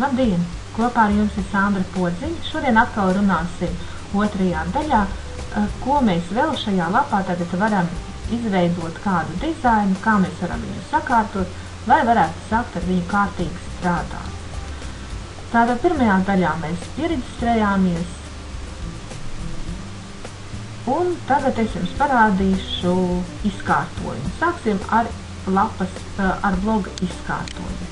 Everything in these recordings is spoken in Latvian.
Labdien! Kopā ar jums ir Sandra Podziņa. Šodien atkal runāsim otrajā daļā, ko mēs vēl šajā lapā tagad varam izveidot kādu dizainu, kā mēs varam viņu sakārtot, lai varētu sākt ar viņu kārtīgi strādāt. Tātad pirmajā daļā mēs pieregistrējāmies, un tagad es jums parādīšu izkārtojumu. Sāksim ar bloga izkārtojumu.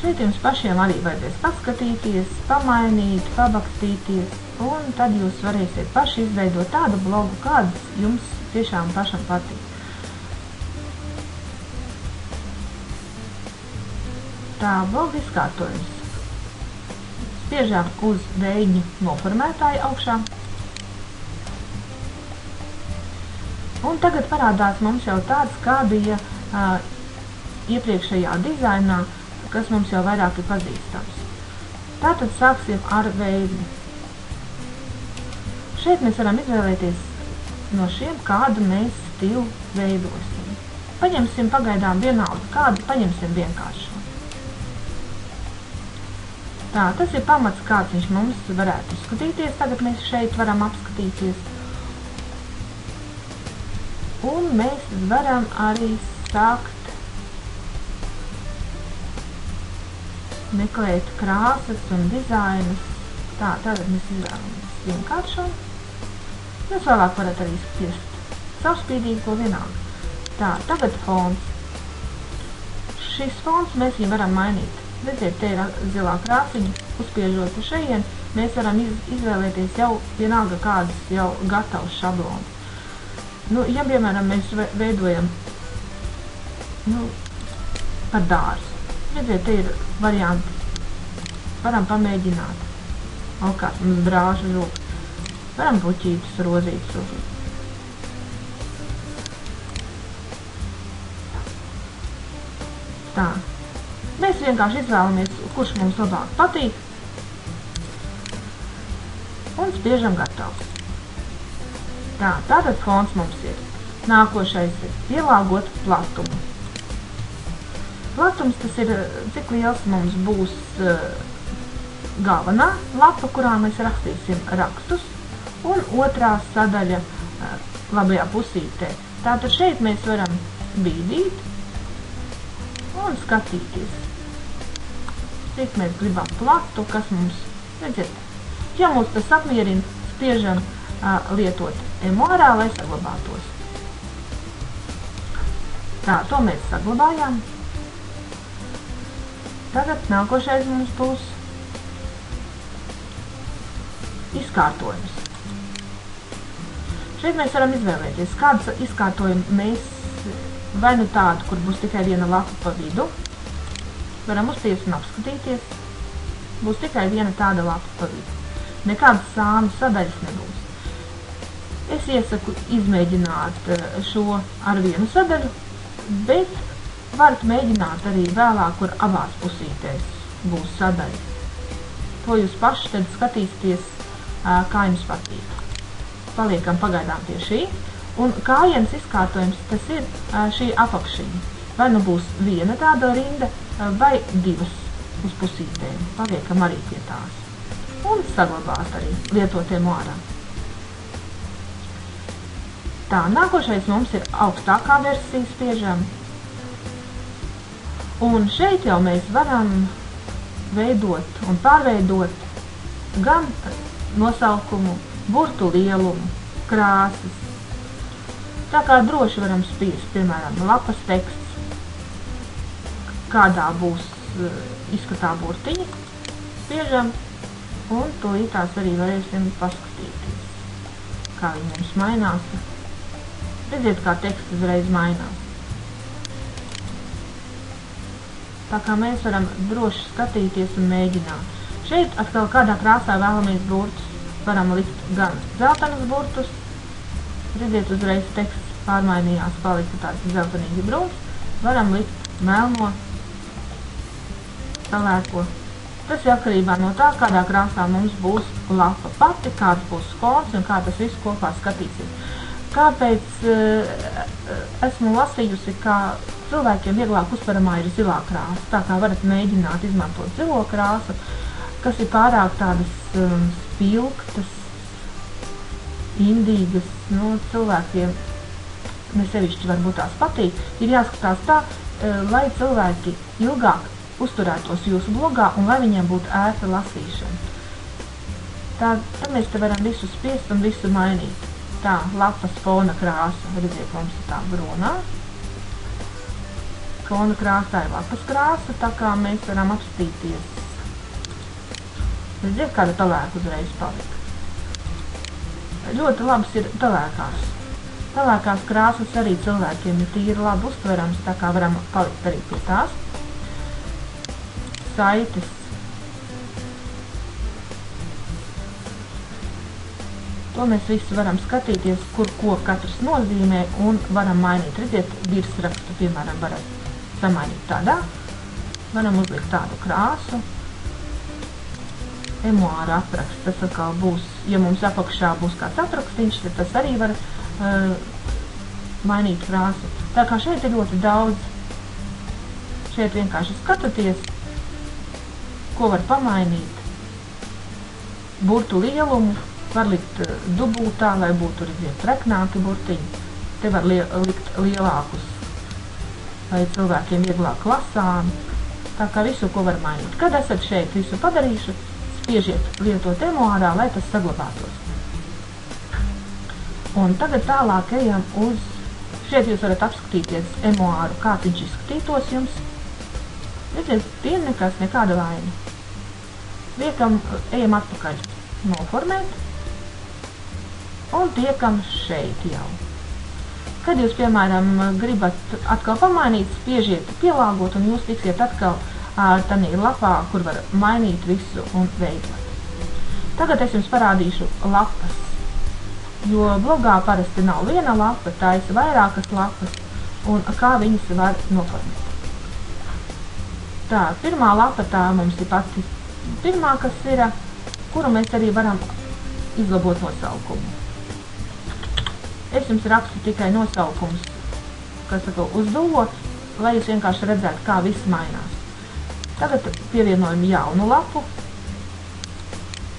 Šeit jums pašiem arī vajadzēs paskatīties, pamainīt, pabakstīties, un tad jūs varēsiet paši izveidot tādu blogu, kāds jums tiešām pašam patīk. Tā, bloga izkārtojums. Spiežam uz vējiņu noformētāju augšā. Un tagad parādās mums jau tāds, kā bija iepriekšējā dizainā, kas mums jau vairāk ir pazīstams. Tātad sāksim ar veidi. Šeit mēs varam izvēlēties no šiem, kādu mēs stilu veidosim. Paņemsim pagaidām vienalga, kādu paņemsim vienkāršo. Tā, tas ir pamats, kāds viņš mums varētu izskatīties. Tagad mēs šeit varam apskatīties. Un mēs varam arī sākt meklēt krāsas un dizainus. Tā, tagad mēs izvēlamies vienkāršo. Jūs vēlāk varat arī spiest savspīdīgo vienalga. Tā, tagad fons. Šis fons mēs viņu varam mainīt. Redziet, te ir zilā krāsiņa, uzspiežot uz šeien, mēs varam izvēlēties jau vienalga kādas jau gatavas šablonu. Nu, ja, piemēram, mēs veidojam par dārzu. Redziet, te ir varianti. Varam pamēģināt. O, kāds mums brāžu rūk. Varam puķītus, rozītus uzlikt. Tā. Mēs vienkārši izvēlamies, kurš mums labāk patīk. Un spiežam gatavs. Tā, tātad fons mums ir. Nākošais ir pielāgot platumu. Platums tas ir, cik liels mums būs galvenā lapa, kurā mēs rakstīsim rakstus, un otrā sadaļa labajā pusītē. Tātad šeit mēs varam bīdīt un skatīties, cik mēs gribam platu, kas mums, redziet, ja mums tas apmierina, spiežam lietot emuārā, lai saglabātos. Tā, to mēs saglabājām. Tagad nākošais mums būs izkārtojums. Šeit mēs varam izvēlēties, kādas izkārtojumu mēs, vai nu tādu, kur būs tikai viena lapa pa vidu, varam uzspiest un apskatīties, būs tikai viena tāda lapa pa vidu. Nekādas sānu sadaļas nebūs. Es iesaku izmēģināt šo ar vienu sadaļu, bet varat mēģināt arī vēlāk, kur abās pusītēs būs sadaļa. To jūs paši tad skatīsieties, kā jums patīk. Paliekam pagaidām pie šī. Un kājienas izkārtojums, tas ir šī apakšiņa. Vai nu būs viena tāda rinda, vai divas uz pusītēm. Paliekam arī pie tās. Un saglabāt arī lietotiem ārā. Tā, nākošais mums ir augstākā versija, spiežam. Un šeit jau mēs varam veidot un pārveidot gan nosaukumu, burtu lielumu, krāsas. Tā kā droši varam spiest, piemēram, lapas teksts, kādā būs izskatā burtiņi, spiežam, un tūlītās arī varēsim paskatīties, kā viņi mums mainās. Redziet, kā teksts uzreiz mainās. Tā kā mēs varam droši skatīties un mēģināt. Šeit atkal kādā krāsā vēlamies burtus. Varam likt gan zeltainus burtus. Redziet, uzreiz teksts pārmainījās, palika tāds zeltainīgi brūns. Varam likt melno, pelēko. Tas ir atkarībā no tā, kādā krāsā mums būs lapa pati, kāds būs fons un kā tas viss kopā skatīsies. Kāpēc esmu lasījusi, ka cilvēkiem vieglāk uztveramā ir zilā krāsa, tā kā varat mēģināt izmantot zilo krāsu, kas ir pārāk tādas spilgtas, indīgas, cilvēkiem nesevišķi varbūt tās patīk, ir jāskatās tā, lai cilvēki ilgāk uzturētos jūsu blogā un lai viņiem būtu ērta lasīšana. Tad mēs te varam visu spiest un visu mainīt. Tā, lapas fona krāsa, redziet, mums ir tā brūnā. Fona krāsa, tā ir lapas krāsa, tā kā mēs varam apstīties. Redziet, kāda pelēka uzreiz palika. Ļoti labas ir pelēkās. Pelēkās krāsas arī cilvēkiem ir tīri labi uztverams, tā kā varam palikt arī pie tās. Saites. To mēs visi varam skatīties, kur ko katrs nozīmē un varam mainīt. Redziet, virsrakstu, piemēram, varat samainīt tādā. Varam uzlikt tādu krāsu. Emuāra apraksts, tas atkal būs, ja mums apakšā būs kāds aprakstīņš, tad tas arī var mainīt krāsu. Tā kā šeit ir ļoti daudz, šeit vienkārši skatāties, ko var pamainīt. Burtu lielumu var likt dubultā, lai būtu, redziet, treknāki burtiņi. Te var likt lielākus, lai cilvēkiem vieglāk lasām. Tā kā visu, ko var mainīt. Kad esat šeit visu padarījuši, spiežiet lietot emuārā, lai tas saglabātos. Un tagad tālāk ejam uz, šeit jūs varat apskatīties emuāru, kā viņš izskatītos jums. Redziet, tie nekas, nekāda vaina. Ejam atpakaļ noformēt un tiekam šeit jau. Kad jūs, piemēram, gribat atkal pamainīt, spiežiet pielāgot un jūs tiksiet atkal tādā lapā, kur var mainīt visu un veidot. Tagad es jums parādīšu lapas, jo blogā parasti nav viena lapa, tā ir vairākas lapas un kā viņas var noformēt. Tā, pirmā lapa tā mums ir pati pirmā, kas ir, kuru mēs arī varam izlabot nosaukumu. Es jums rakstu tikai nosaukums, kas saka uzdulot, lai jūs vienkārši redzētu, kā viss mainās. Tagad pievienojam jaunu lapu,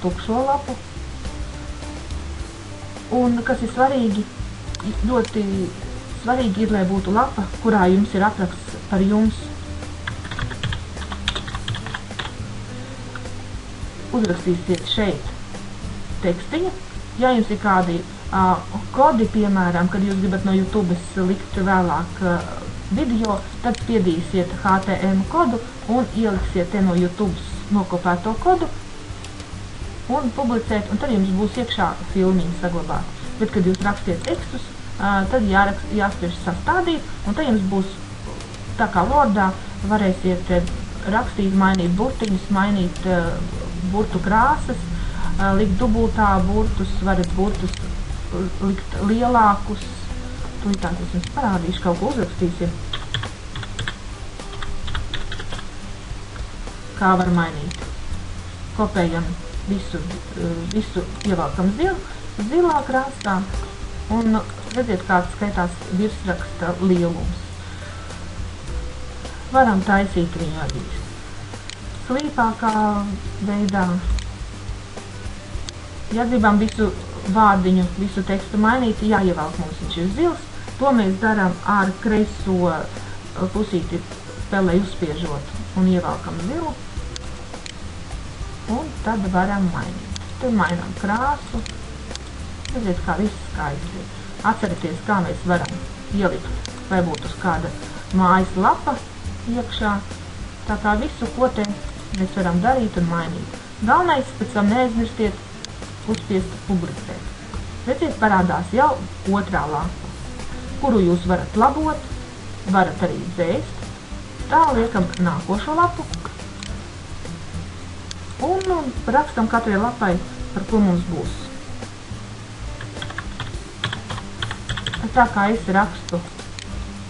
tukšo lapu. Un kas ir svarīgi, ļoti svarīgi ir, lai būtu lapa, kurā jums ir apraksts par jums. Uzrakstīsiet šeit tekstiņu. Ja jums ir kādi kodi, piemēram, kad jūs gribat no YouTube likt vēlāk video, tad spiedīsiet HTML kodu un ieliksiet te no YouTube nokopēto kodu un publicēt, un tad jums būs iekšā filmiņi saglabāt. Bet, kad jūs rakstiet tekstus, tad jāspiež sastādīt, un tad jums būs tā kā Wordā, varēsiet rakstīt, mainīt burtiņus, mainīt burtu krāsas, likt dubultā burtus, varat burtus likt lielākus. Tūlītās es jums parādīšu, kaut ko uzrakstīsim. Kā var mainīt. Kopējam visu ievelkam zilā krāsā un redziet, kāds skaitās virsraksta lielums. Varam taisīt viņu arī slīpākā veidā. Ja gribam visu vārdiņu, visu tekstu mainīt, jāievelk mums viņš ir zils. To mēs darām ar kreiso pusīti pelē uzspiežot un ievelkam zilu. Un tad varam mainīt. Tad mainām krāsu. Redziet, kā viss skaisti. Atcerieties, kā mēs varam ielikt, vai būtu uz kāda mājas lapa iekšā. Tā kā visu, ko te mēs varam darīt un mainīt. Galvenais, pēc tam neaizmirstiet uzspiest publicēt. Redziet, parādās jau otrā lapa, kuru jūs varat labot, varat arī dzēst. Tā liekam nākošo lapu un rakstam katrai lapai, par ko mums būs. Tā kā es rakstu,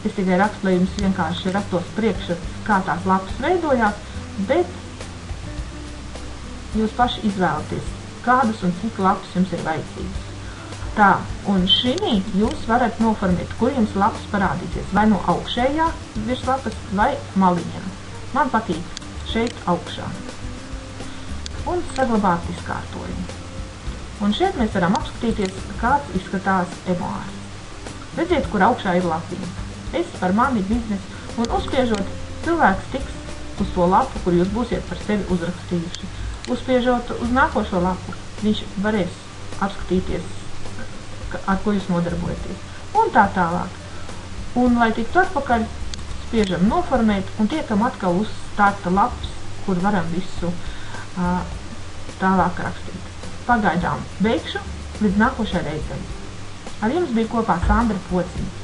es tikai rakstu, lai jums vienkārši rastos priekšstats, kā tās lapas veidojās, bet jūs paši izvēlaties, kādas un cik lapas jums ir vajadzīgas. Tā, un šī jūs varat noformēt, kur jums lapas parādīsies, vai no augšējā virslapas vai maliņā. Man patīk šeit augšā. Un saglabāt izkārtojumu. Un šeit mēs varam apskatīties, kāds izskatās emuārs. Redziet, kur augšā ir lapiņa. Es par mani biznesu, un uzspiežot, cilvēks tiks uz to lapu, kur jūs būsiet par sevi uzrakstījuši. Uzspiežot uz nākošo lapu, viņš varēs apskatīties, ar ko jūs nodarbojaties. Un tā tālāk. Un, lai tiktu atpakaļ, spiežam noformēt un tiekam atkal uz starta lapas, kur varam visu tālāk rakstīt. Pagaidām beigšu līdz nākošai reizei. Ar jums bija kopā Sandra Pociņa.